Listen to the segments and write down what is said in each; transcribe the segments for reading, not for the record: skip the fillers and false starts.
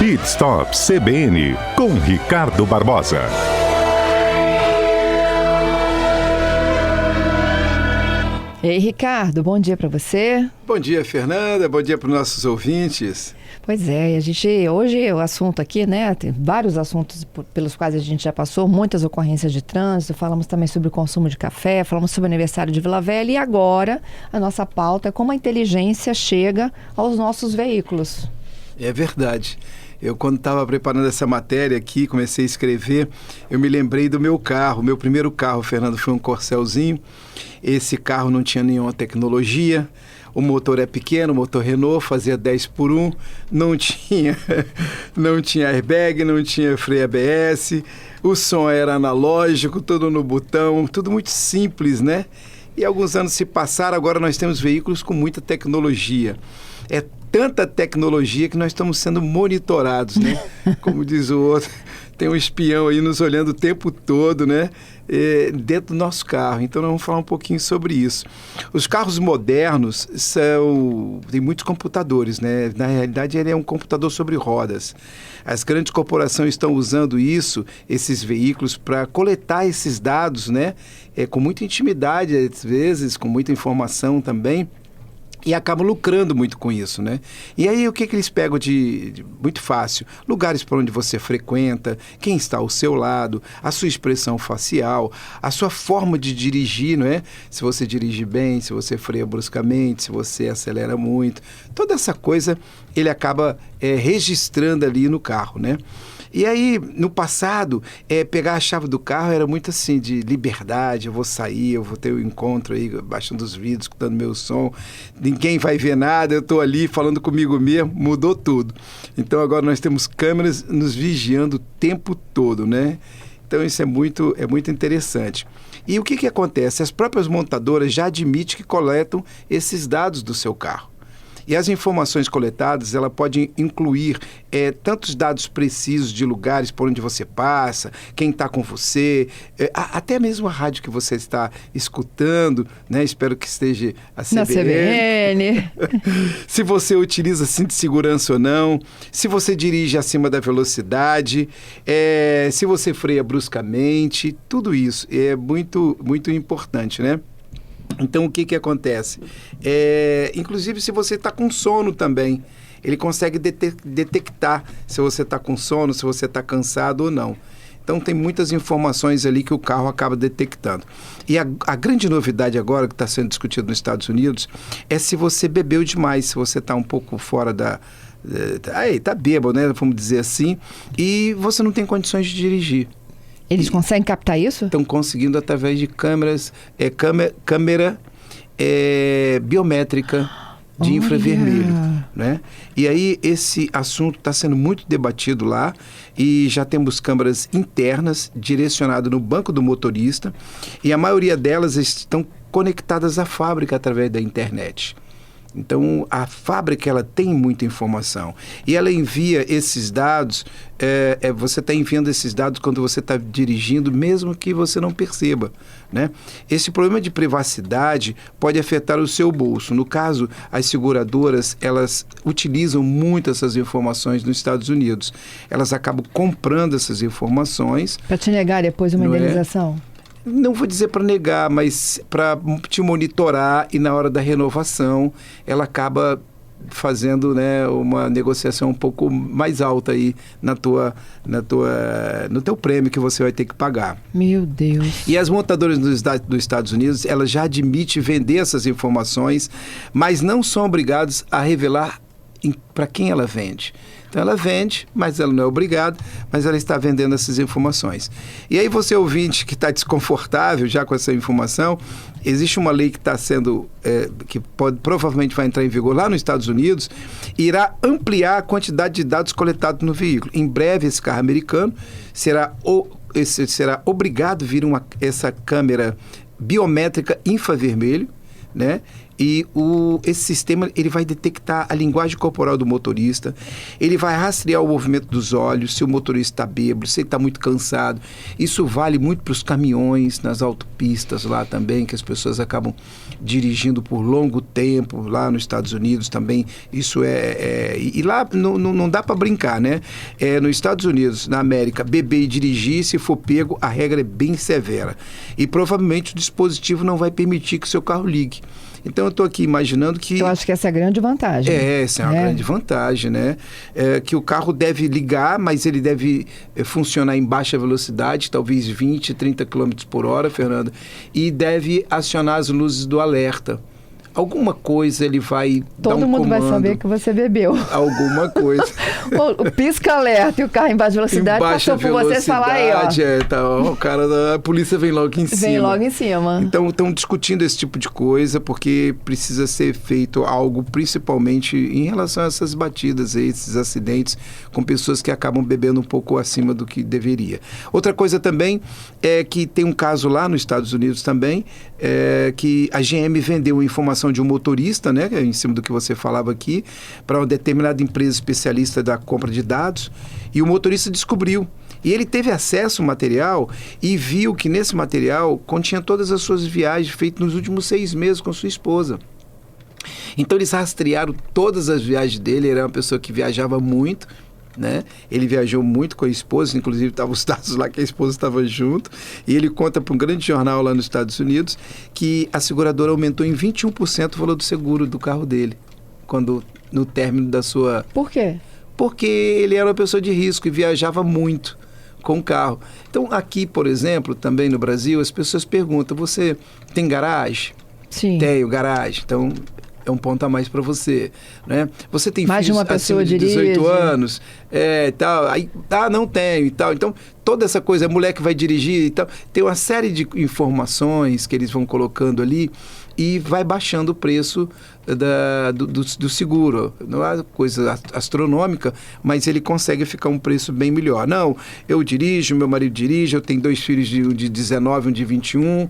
Pit Stop CBN com Ricardo Barbosa. Ei, Ricardo, bom dia para você. Bom dia, Fernanda. Bom dia para os nossos ouvintes. Pois é, hoje o assunto aqui, né, tem vários assuntos pelos quais a gente já passou, muitas ocorrências de trânsito, falamos também sobre o consumo de café, falamos sobre o aniversário de Vila Velha e agora a nossa pauta é como a inteligência chega aos nossos veículos. É verdade. Eu, quando estava preparando essa matéria aqui, comecei a escrever, eu me lembrei do meu carro. Meu primeiro carro, Fernando, foi um Corcelzinho. Esse carro não tinha nenhuma tecnologia. O motor é pequeno, o motor Renault, fazia 10 por 1. Não tinha airbag, não tinha freio ABS. O som era analógico, tudo no botão, tudo muito simples, né? E alguns anos se passaram, agora nós temos veículos com muita tecnologia. É tanta tecnologia que nós estamos sendo monitorados, né? Como diz o outro, tem um espião aí nos olhando o tempo todo, né? Dentro do nosso carro. Então, nós vamos falar um pouquinho sobre isso. Os carros modernos têm muitos computadores, né? Na realidade, ele é um computador sobre rodas. As grandes corporações estão usando esses veículos, para coletar esses dados, né? Com muita intimidade, às vezes, com muita informação também. E acabam lucrando muito com isso, né? E aí, o que eles pegam de muito fácil? Lugares por onde você frequenta, quem está ao seu lado, a sua expressão facial, a sua forma de dirigir, não é? Se você dirige bem, se você freia bruscamente, se você acelera muito. Toda essa coisa ele acaba registrando ali no carro, né? E aí, no passado, pegar a chave do carro era muito assim, de liberdade, eu vou sair, eu vou ter um encontro aí, baixando os vidros, escutando meu som, ninguém vai ver nada, eu estou ali falando comigo mesmo, mudou tudo. Então agora nós temos câmeras nos vigiando o tempo todo, né? Então isso é muito interessante. E o que acontece? As próprias montadoras já admitem que coletam esses dados do seu carro. E as informações coletadas, ela pode incluir tantos dados precisos de lugares por onde você passa, quem está com você, até mesmo a rádio que você está escutando, né? Espero que esteja a CBN. Na CBN. Se você utiliza cinto de segurança ou não, se você dirige acima da velocidade, se você freia bruscamente, tudo isso é muito, muito importante, né? Então, o que acontece? Inclusive, se você está com sono também, ele consegue detectar se você está com sono, se você está cansado ou não. Então, tem muitas informações ali que o carro acaba detectando. E a grande novidade agora, que está sendo discutido nos Estados Unidos, é se você bebeu demais, se você está um pouco fora está bêbado, né? Vamos dizer assim, e você não tem condições de dirigir. Eles conseguem captar isso? Estão conseguindo através de câmera biométrica de infravermelho, né? E aí esse assunto está sendo muito debatido lá e já temos câmeras internas direcionadas no banco do motorista e a maioria delas estão conectadas à fábrica através da internet. Então, a fábrica ela tem muita informação e ela envia esses dados, você está enviando esses dados quando você está dirigindo, mesmo que você não perceba, né? Esse problema de privacidade pode afetar o seu bolso. No caso, as seguradoras, elas utilizam muito essas informações nos Estados Unidos. Elas acabam comprando essas informações. Para te negar depois uma indenização? Não vou dizer para negar, mas para te monitorar e na hora da renovação ela acaba fazendo, né, uma negociação um pouco mais alta aí no teu prêmio que você vai ter que pagar. Meu Deus. E as montadoras dos Estados Unidos, elas já admitem vender essas informações, mas não são obrigadas a revelar para quem ela vende. Então ela vende, mas ela não é obrigada, mas ela está vendendo essas informações. E aí você, ouvinte, que está desconfortável já com essa informação, existe uma lei que está sendo, provavelmente vai entrar em vigor lá nos Estados Unidos, e irá ampliar a quantidade de dados coletados no veículo. Em breve, esse carro americano será obrigado a vir essa câmera biométrica infravermelho, né? E esse sistema ele vai detectar a linguagem corporal do motorista, ele vai rastrear o movimento dos olhos, se o motorista está bêbado, se ele está muito cansado. Isso vale muito para os caminhões, nas autopistas lá também, que as pessoas acabam dirigindo por longo tempo, lá nos Estados Unidos também. Isso e lá não dá para brincar, né? Nos Estados Unidos, na América, beber e dirigir, se for pego, a regra é bem severa. E provavelmente o dispositivo não vai permitir que o seu carro ligue. Então, eu estou aqui imaginando que... Eu acho que essa é a grande vantagem. Essa é uma grande vantagem, né? Que o carro deve ligar, mas ele deve funcionar em baixa velocidade, talvez 20, 30 km por hora, Fernanda, e deve acionar as luzes do alerta. Alguma coisa ele vai dar um comando. Todo mundo vai saber que você bebeu. Alguma coisa. O pisca-alerta e o carro em baixa velocidade passou por você falar aí, ó. O cara a polícia vem logo em cima. Vem logo em cima. Então, estão discutindo esse tipo de coisa, porque precisa ser feito algo, principalmente em relação a essas batidas, esses acidentes, com pessoas que acabam bebendo um pouco acima do que deveria. Outra coisa também é que tem um caso lá nos Estados Unidos também, que a GM vendeu informação de um motorista, né, em cima do que você falava aqui, para uma determinada empresa especialista da compra de dados, e o motorista descobriu. E ele teve acesso ao material e viu que nesse material continha todas as suas viagens feitas nos últimos 6 meses com sua esposa. Então eles rastrearam todas as viagens dele, ele era uma pessoa que viajava muito, né? Ele viajou muito com a esposa, inclusive estavam os dados lá que a esposa estava junto, e ele conta para um grande jornal lá nos Estados Unidos que a seguradora aumentou em 21% o valor do seguro do carro dele, quando no término da sua... Por quê? Porque ele era uma pessoa de risco e viajava muito com o carro. Então aqui, por exemplo, também no Brasil, as pessoas perguntam, você tem garagem? Sim. Tenho garagem, então... é um ponto a mais para você, né? Você tem mais filhos de uma pessoa acima de 18 anos, tal, aí, não tenho e tal. Então, toda essa coisa, a mulher que vai dirigir e tal, tem uma série de informações que eles vão colocando ali e vai baixando o preço do seguro. Não é coisa astronômica, mas ele consegue ficar um preço bem melhor. Não, eu dirijo, meu marido dirige, eu tenho 2 filhos, um de 19, um de 21,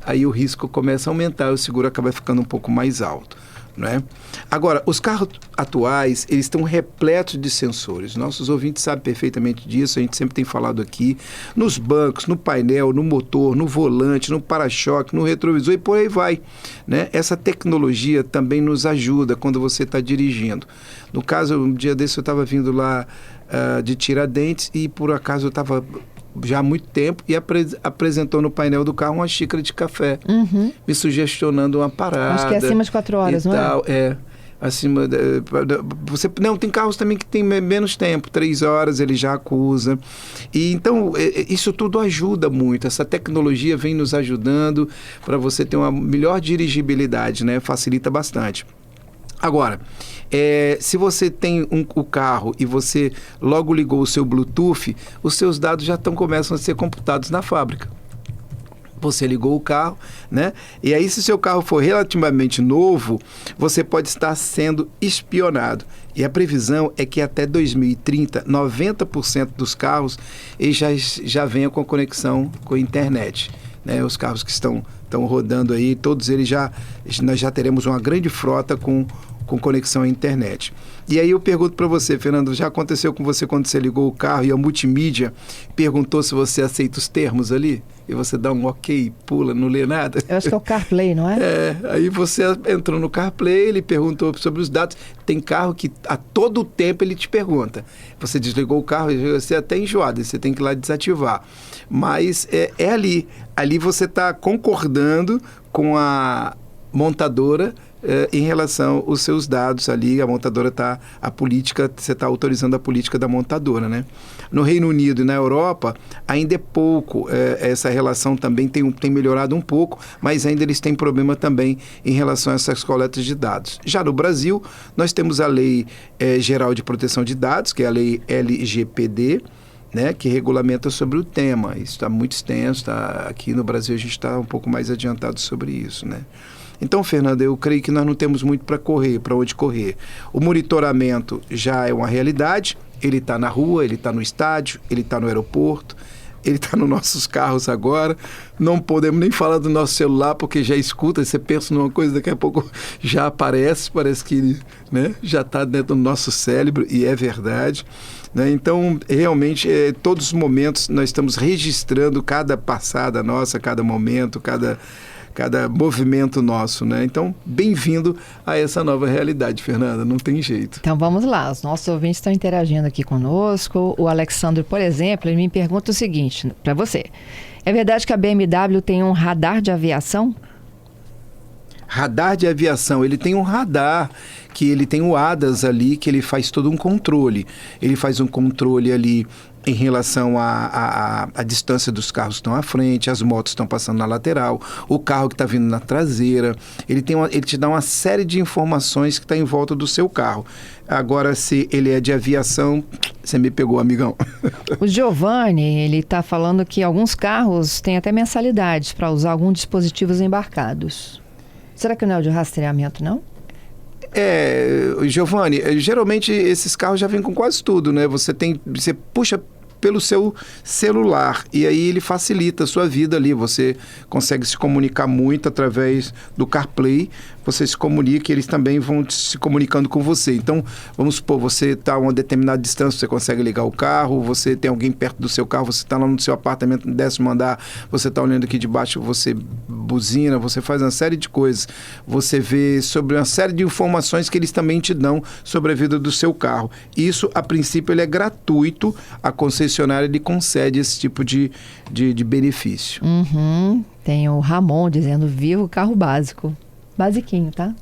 aí o risco começa a aumentar, o seguro acaba ficando um pouco mais alto, né? Agora, os carros atuais, eles estão repletos de sensores. Nossos ouvintes sabem perfeitamente disso, a gente sempre tem falado aqui, nos bancos, no painel, no motor, no volante, no para-choque, no retrovisor e por aí vai, né? Essa tecnologia também nos ajuda quando você está dirigindo. No caso, um dia desse eu estava vindo lá de Tiradentes e por acaso eu estava... já há muito tempo, e apresentou no painel do carro uma xícara de café, me sugestionando uma parada. Acho que é acima de 4 horas, não é? Acima... não, tem carros também que tem menos tempo, 3 horas ele já acusa. E então, isso tudo ajuda muito, essa tecnologia vem nos ajudando para você ter uma melhor dirigibilidade, né? Facilita bastante. Agora, se você tem o carro e você logo ligou o seu Bluetooth, os seus dados já começam a ser computados na fábrica. Você ligou o carro, né? E aí, se o seu carro for relativamente novo, você pode estar sendo espionado. E a previsão é que até 2030, 90% dos carros já venham com conexão com a internet, né? Os carros que estão rodando aí, todos eles nós já teremos uma grande frota com conexão à internet. E aí eu pergunto para você, Fernando, já aconteceu com você quando você ligou o carro e a multimídia perguntou se você aceita os termos ali? E você dá um ok, pula, não lê nada? Eu acho que é o CarPlay, não é? Aí você entrou no CarPlay, ele perguntou sobre os dados. Tem carro que a todo tempo ele te pergunta. Você desligou o carro, você é até enjoado, você tem que ir lá desativar. Mas é ali. Ali você está concordando com a montadora em relação aos seus dados ali, a montadora você está autorizando a política da montadora, né? No Reino Unido e na Europa, ainda é pouco, essa relação também tem melhorado um pouco, mas ainda eles têm problema também em relação a essas coletas de dados. Já no Brasil, nós temos a Lei Geral de Proteção de Dados, que é a Lei LGPD, né, que regulamenta sobre o tema. Isso está muito extenso, aqui no Brasil a gente está um pouco mais adiantado sobre isso, né? Então, Fernanda, eu creio que nós não temos muito para onde correr. O monitoramento já é uma realidade, ele está na rua, ele está no estádio, ele está no aeroporto, ele está nos nossos carros agora, não podemos nem falar do nosso celular, porque já escuta, você pensa numa coisa, daqui a pouco já aparece, parece que ele, né, já está dentro do nosso cérebro, e é verdade. Né? Então, realmente, todos os momentos nós estamos registrando cada passada nossa, cada momento, cada movimento nosso, né? Então, bem-vindo a essa nova realidade, Fernanda, não tem jeito. Então vamos lá, os nossos ouvintes estão interagindo aqui conosco. O Alexandre, por exemplo, ele me pergunta o seguinte para você: é verdade que a BMW tem um radar de aviação? Radar de aviação, ele tem um radar, que ele tem o ADAS ali, que ele faz todo um controle. Ele faz um controle ali em relação à distância dos carros que estão à frente, as motos estão passando na lateral, o carro que está vindo na traseira. Ele te dá uma série de informações que está em volta do seu carro. Agora, se ele é de aviação, você me pegou, amigão. O Giovanni, ele está falando que alguns carros têm até mensalidades para usar alguns dispositivos embarcados. Será que não é o de rastreamento, não? Giovanni, geralmente esses carros já vêm com quase tudo, né? Você puxa pelo seu celular e aí ele facilita a sua vida ali. Você consegue se comunicar muito através do CarPlay. Você se comunica e eles também vão se comunicando com você. Então, vamos supor, você está a uma determinada distância, você consegue ligar o carro, você tem alguém perto do seu carro, você está lá no seu apartamento no 10º andar, você está olhando aqui de baixo, você buzina, você faz uma série de coisas. Você vê sobre uma série de informações que eles também te dão sobre a vida do seu carro. Isso, a princípio, ele é gratuito, a concessionária lhe concede esse tipo de benefício. Tem o Ramon dizendo, viva o carro básico. Basiquinho, tá?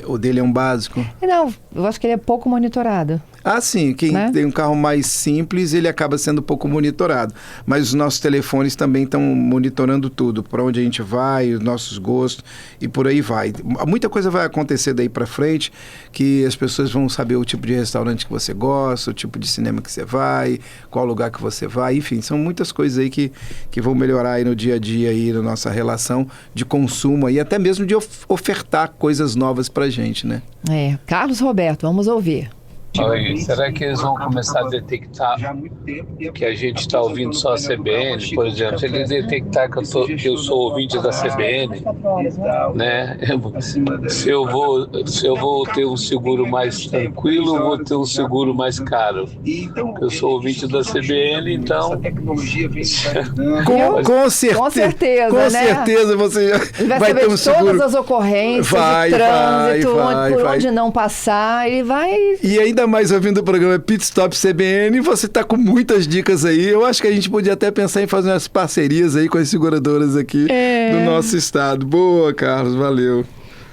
O dele é um básico? Não, eu acho que ele é pouco monitorado. Ah, sim. Quem tem um carro mais simples, ele acaba sendo pouco monitorado. Mas os nossos telefones também estão monitorando tudo. Para onde a gente vai, os nossos gostos e por aí vai. Muita coisa vai acontecer daí para frente, que as pessoas vão saber o tipo de restaurante que você gosta, o tipo de cinema que você vai, qual lugar que você vai. Enfim, são muitas coisas aí que vão melhorar aí no dia a dia, aí na nossa relação de consumo e até mesmo de ofertar coisas novas para a gente, né? Carlos Roberto, vamos ouvir. Oi, será que eles vão começar a detectar que a gente está ouvindo só a CBN, por exemplo? Se ele detectar que eu sou ouvinte da CBN, né? Se eu vou ter um seguro mais tranquilo, eu vou ter um seguro mais caro. Eu sou ouvinte da CBN, então... Com certeza, com certeza você vai ter um seguro. Todas as ocorrências de trânsito, onde não passar, ele vai... E ainda mais ouvindo o programa Pit Stop CBN, você está com muitas dicas aí. Eu acho que a gente podia até pensar em fazer umas parcerias aí com as seguradoras aqui do nosso estado. Boa, Carlos, valeu.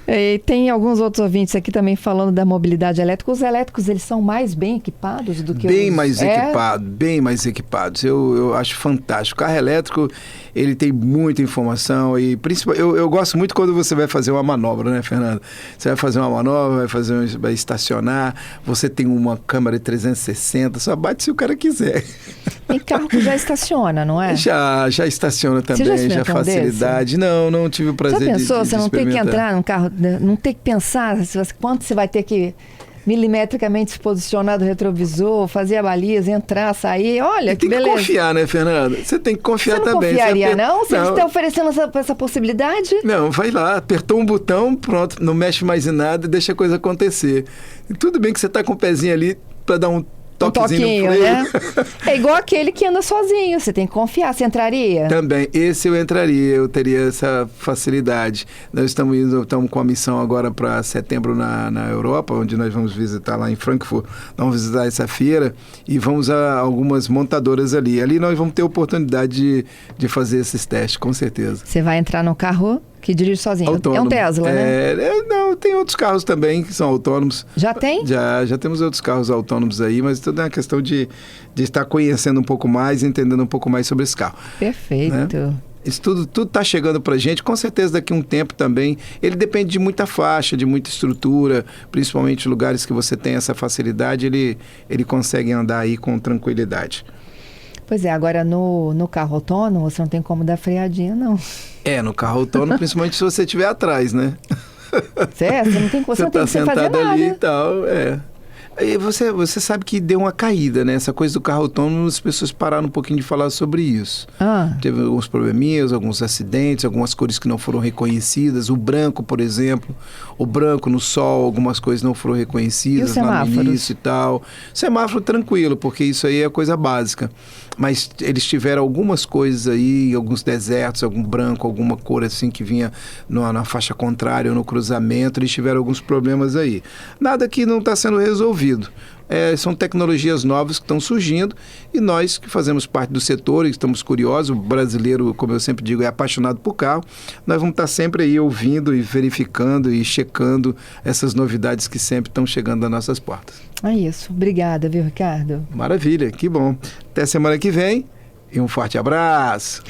E tem alguns outros ouvintes aqui também falando da mobilidade elétrica. Os elétricos, eles são mais bem equipados do que bem mais equipados. Eu acho fantástico. O carro elétrico, ele tem muita informação e principalmente eu gosto muito quando você vai fazer uma manobra, né, Fernando? Você vai fazer uma manobra, vai estacionar, você tem uma câmera de 360, só bate se o cara quiser. Tem carro que já estaciona, não é? Já estaciona também, já facilidade. Não tive o prazer de experimentar. Já pensou? Você não tem que entrar num carro, não tem que pensar quanto você vai ter que milimetricamente se posicionar do retrovisor, fazer a baliza, entrar, sair, olha que beleza. Tem que confiar, né, Fernanda? Você tem que confiar também. Você não confiaria, não? Se eles estão oferecendo essa possibilidade? Não, vai lá, apertou um botão, pronto, não mexe mais em nada e deixa a coisa acontecer. E tudo bem que você está com o pezinho ali para dar um toquinho, né? É igual aquele que anda sozinho, você tem que confiar. Você entraria? Também, esse eu entraria, eu teria essa facilidade. Nós estamos com a missão agora para setembro na Europa, onde nós vamos visitar lá em Frankfurt, vamos visitar essa feira e vamos a algumas montadoras ali. Ali nós vamos ter oportunidade de fazer esses testes, com certeza. Você vai entrar no carro que dirige sozinho. Autônomo. É um Tesla, né? Não, tem outros carros também que são autônomos. Já tem? Já temos outros carros autônomos aí, mas tudo é uma questão de estar conhecendo um pouco mais, entendendo um pouco mais sobre esse carro. Perfeito. Né? Isso tudo está chegando para a gente, com certeza daqui a um tempo também. Ele depende de muita faixa, de muita estrutura, principalmente lugares que você tem essa facilidade, ele consegue andar aí com tranquilidade. Pois é, agora no carro autônomo você não tem como dar freadinha, não. No carro autônomo, principalmente se você estiver atrás, né? Você não tem como, você não tem que fazer nada. Ali e tal, E você sabe que deu uma caída, né? Essa coisa do carro autônomo, as pessoas pararam um pouquinho de falar sobre isso. Teve alguns probleminhas, alguns acidentes, algumas cores que não foram reconhecidas. O branco, por exemplo, o branco no sol, algumas coisas não foram reconhecidas lá no início e tal. Semáforo tranquilo, porque isso aí é coisa básica. Mas eles tiveram algumas coisas aí, alguns desertos, algum branco, alguma cor assim que vinha na faixa contrária ou no cruzamento, eles tiveram alguns problemas aí. Nada que não está sendo resolvido. São tecnologias novas que estão surgindo e nós que fazemos parte do setor e estamos curiosos, o brasileiro, como eu sempre digo, é apaixonado por carro, nós vamos estar sempre aí ouvindo e verificando e checando essas novidades que sempre estão chegando às nossas portas. É isso. Obrigada, viu, Ricardo? Maravilha, que bom. Até semana que vem e um forte abraço.